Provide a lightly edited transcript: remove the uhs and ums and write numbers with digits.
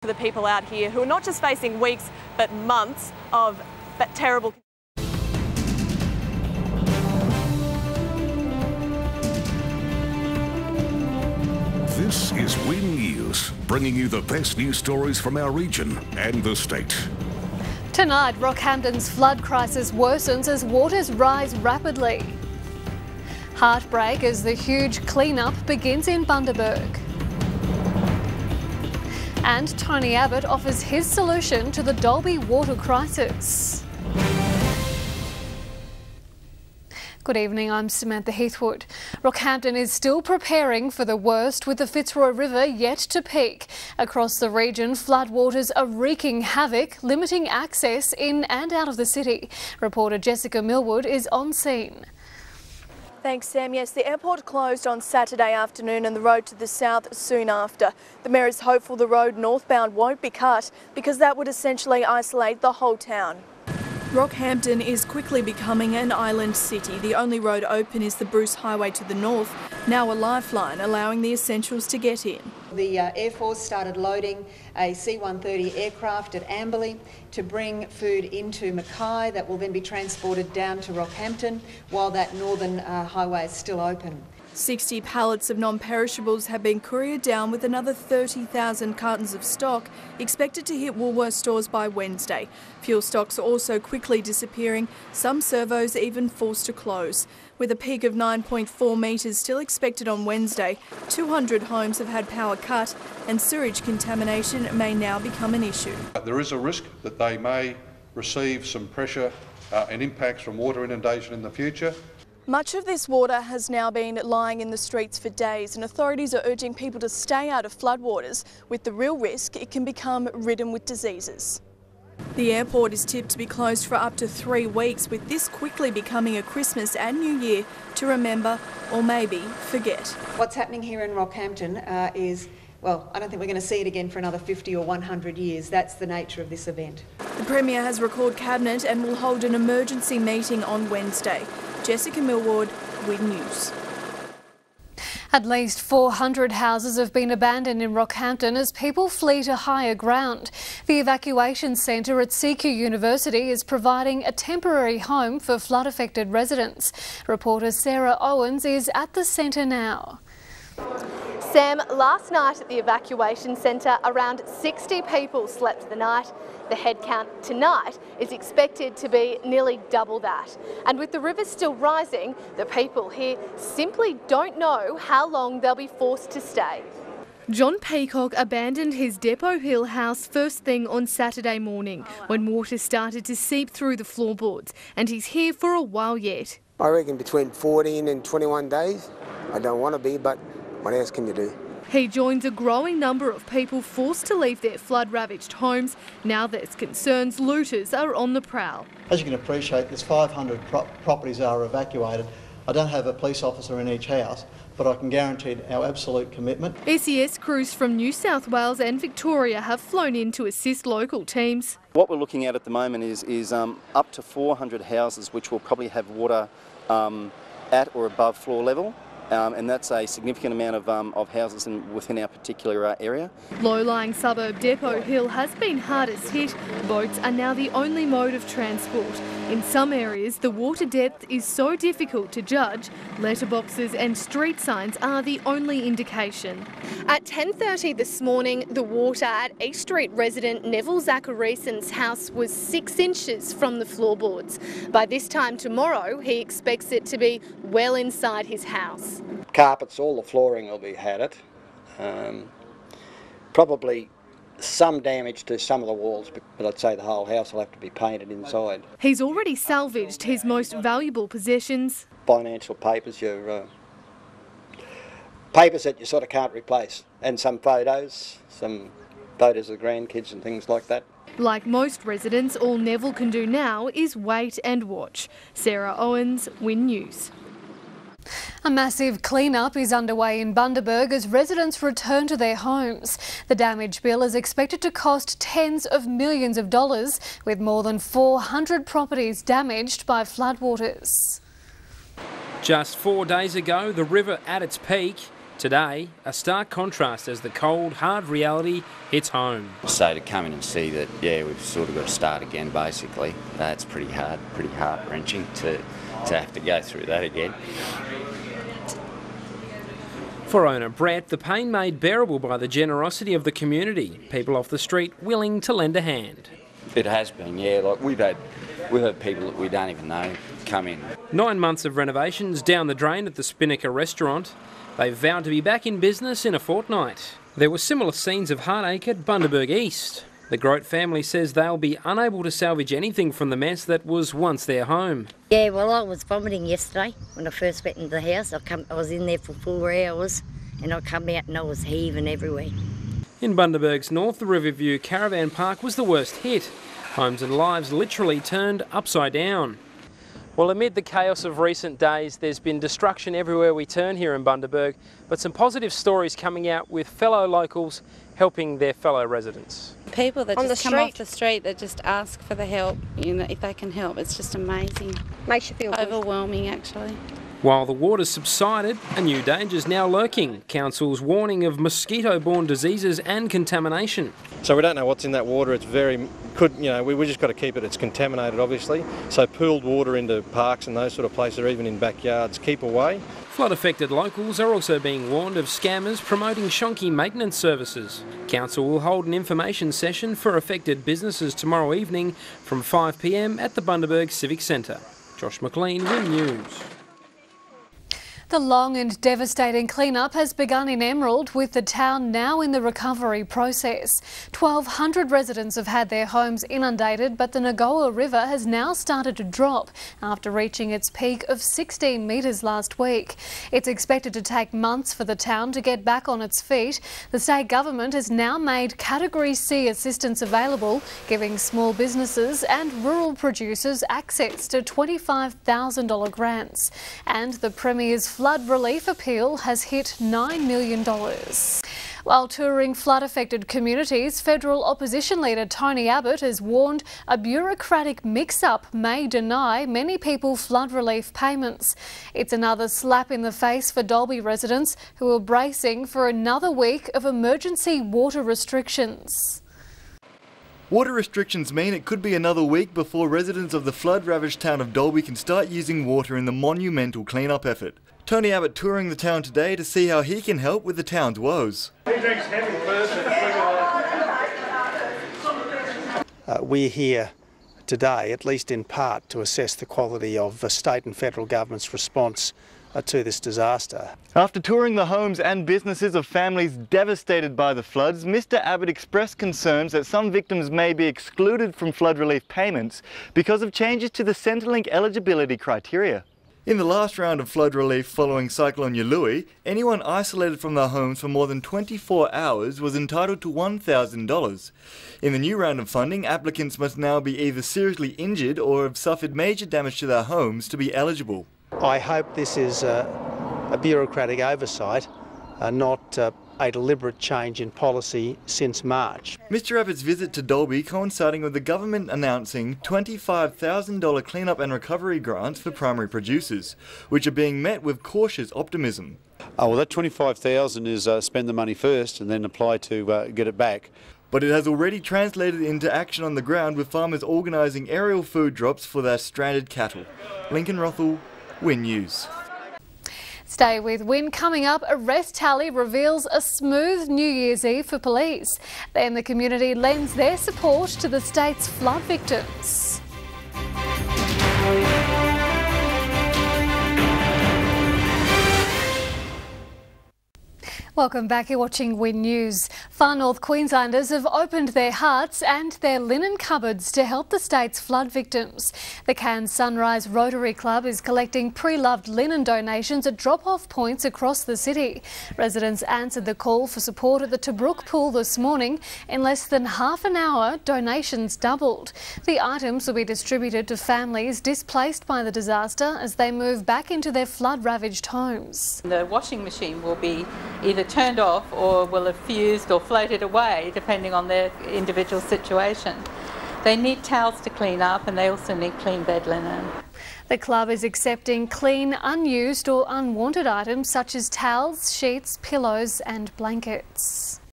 the people out here who are not just facing weeks but months of terrible. This is WIN News, bringing you the best news stories from our region and the state. Tonight, Rockhampton's flood crisis worsens as waters rise rapidly. Heartbreak as the huge clean-up begins in Bundaberg. And Tony Abbott offers his solution to the Dalby water crisis. Good evening, I'm Samantha Heathwood. Rockhampton is still preparing for the worst, with the Fitzroy River yet to peak. Across the region, floodwaters are wreaking havoc, limiting access in and out of the city. Reporter Jessica Millwood is on scene. Thanks, Sam. Yes, the airport closed on Saturday afternoon and the road to the south soon after. The Mayor is hopeful the road northbound won't be cut because that would essentially isolate the whole town. Rockhampton is quickly becoming an island city. The only road open is the Bruce Highway to the north, now a lifeline allowing the essentials to get in. The Air Force started loading a C-130 aircraft at Amberley to bring food into Mackay that will then be transported down to Rockhampton while that northern highway is still open. 60 pallets of non-perishables have been couriered down, with another 30,000 cartons of stock expected to hit Woolworths stores by Wednesday. Fuel stocks are also quickly disappearing, some servos even forced to close. With a peak of 9.4 metres still expected on Wednesday, 200 homes have had power cut and sewage contamination may now become an issue. There is a risk that they may receive some pressure and impacts from water inundation in the future. Much of this water has now been lying in the streets for days, and authorities are urging people to stay out of floodwaters, with the real risk it can become ridden with diseases. The airport is tipped to be closed for up to 3 weeks, with this quickly becoming a Christmas and New Year to remember or maybe forget. What's happening here in Rockhampton is, well, I don't think we're going to see it again for another 50 or 100 years. That's the nature of this event. The Premier has recalled Cabinet and will hold an emergency meeting on Wednesday. Jessica Millwood, WIN News. At least 400 houses have been abandoned in Rockhampton as people flee to higher ground. The evacuation centre at CQ University is providing a temporary home for flood-affected residents. Reporter Sarah Owens is at the centre now. Sam, last night at the evacuation centre, around 60 people slept the night. The head count tonight is expected to be nearly double that. And with the river still rising, the people here simply don't know how long they'll be forced to stay. John Peacock abandoned his Depot Hill house first thing on Saturday morning when water started to seep through the floorboards, and he's here for a while yet. I reckon between 14 and 21 days. I don't want to be, but what else can you do? He joins a growing number of people forced to leave their flood-ravaged homes. Now there's concerns looters are on the prowl. As you can appreciate, there's 500 properties are evacuated. I don't have a police officer in each house, but I can guarantee our absolute commitment. SES crews from New South Wales and Victoria have flown in to assist local teams. What we're looking at the moment is up to 400 houses which will probably have water at or above floor level. And that's a significant amount of houses within our particular area. Low-lying suburb Depot Hill has been hardest hit. Boats are now the only mode of transport. In some areas, the water depth is so difficult to judge, letterboxes and street signs are the only indication. At 10:30 this morning, the water at East Street resident Neville Zacharison's house was 6 inches from the floorboards. By this time tomorrow, he expects it to be well inside his house. Carpets, all the flooring will be had it. Probably some damage to some of the walls, but I'd say the whole house will have to be painted inside. He's already salvaged his most valuable possessions. Financial papers, your papers that you sort of can't replace, and some photos of the grandkids and things like that. Like most residents, all Neville can do now is wait and watch. Sarah Owens, WIN News. A massive clean-up is underway in Bundaberg as residents return to their homes. The damage bill is expected to cost tens of millions of dollars, with more than 400 properties damaged by floodwaters. Just 4 days ago, the river at its peak. Today, a stark contrast as the cold, hard reality hits home. So to come in and see that, yeah, we've sort of got to start again, basically, that's pretty hard, pretty heart-wrenching to have to go through that again. For owner Brett, the pain made bearable by the generosity of the community, people off the street willing to lend a hand. It has been, yeah. Like we've had people that we don't even know come in. 9 months of renovations down the drain at the Spinnaker restaurant. They've vowed to be back in business in a fortnight. There were similar scenes of heartache at Bundaberg East. The Grote family says they'll be unable to salvage anything from the mess that was once their home. Yeah, well, I was vomiting yesterday when I first went into the house. I was in there for 4 hours and I come out and I was heaving everywhere. In Bundaberg's north, the Riverview Caravan Park was the worst hit. Homes and lives literally turned upside down. Well, amid the chaos of recent days, there's been destruction everywhere we turn here in Bundaberg, but some positive stories coming out with fellow locals helping their fellow residents. People that just come off the street that just ask for the help, you know, if they can help, it's just amazing. Makes you feel overwhelming, actually. While the water's subsided, a new danger's now lurking. Council's warning of mosquito-borne diseases and contamination. So we don't know what's in that water. It's we just got to keep it. It's contaminated, obviously. So pooled water into parks and those sort of places, or even in backyards, keep away. Flood-affected locals are also being warned of scammers promoting shonky maintenance services. Council will hold an information session for affected businesses tomorrow evening from 5 p.m. at the Bundaberg Civic Centre. Josh McLean, WIN News. The long and devastating clean-up has begun in Emerald, with the town now in the recovery process. 1,200 residents have had their homes inundated, but the Nagoa River has now started to drop after reaching its peak of 16 metres last week. It's expected to take months for the town to get back on its feet. The state government has now made Category C assistance available, giving small businesses and rural producers access to $25,000 grants. And the Premier's flood relief appeal has hit $9 million. While touring flood-affected communities, federal opposition leader Tony Abbott has warned a bureaucratic mix-up may deny many people flood relief payments. It's another slap in the face for Dalby residents who are bracing for another week of emergency water restrictions. Water restrictions mean it could be another week before residents of the flood-ravaged town of Dalby can start using water in the monumental clean-up effort. Tony Abbott touring the town today to see how he can help with the town's woes. We're here today, at least in part, to assess the quality of the state and federal government's response to this disaster. After touring the homes and businesses of families devastated by the floods, Mr. Abbott expressed concerns that some victims may be excluded from flood relief payments because of changes to the Centrelink eligibility criteria. In the last round of flood relief following Cyclone Yalui, anyone isolated from their homes for more than 24 hours was entitled to $1,000. In the new round of funding, applicants must now be either seriously injured or have suffered major damage to their homes to be eligible. I hope this is a bureaucratic oversight, not a deliberate change in policy since March. Mr. Abbott's visit to Dalby coinciding with the government announcing $25,000 clean-up and recovery grants for primary producers, which are being met with cautious optimism. Oh, well, that $25,000 is spend the money first and then apply to get it back. But it has already translated into action on the ground, with farmers organising aerial food drops for their stranded cattle. Lincoln Rothel, WIN News. Stay with WIN. Coming up, arrest tally reveals a smooth New Year's Eve for police. Then the community lends their support to the state's flood victims. Welcome back. You're watching WIN News. Far North Queenslanders have opened their hearts and their linen cupboards to help the state's flood victims. The Cairns Sunrise Rotary Club is collecting pre-loved linen donations at drop-off points across the city. Residents answered the call for support at the Tobruk pool this morning. In less than half an hour, donations doubled. The items will be distributed to families displaced by the disaster as they move back into their flood-ravaged homes. The washing machine will be either turned off or will have fused or floated away depending on their individual situation. They need towels to clean up and they also need clean bed linen. The club is accepting clean, unused or unwanted items such as towels, sheets, pillows and blankets.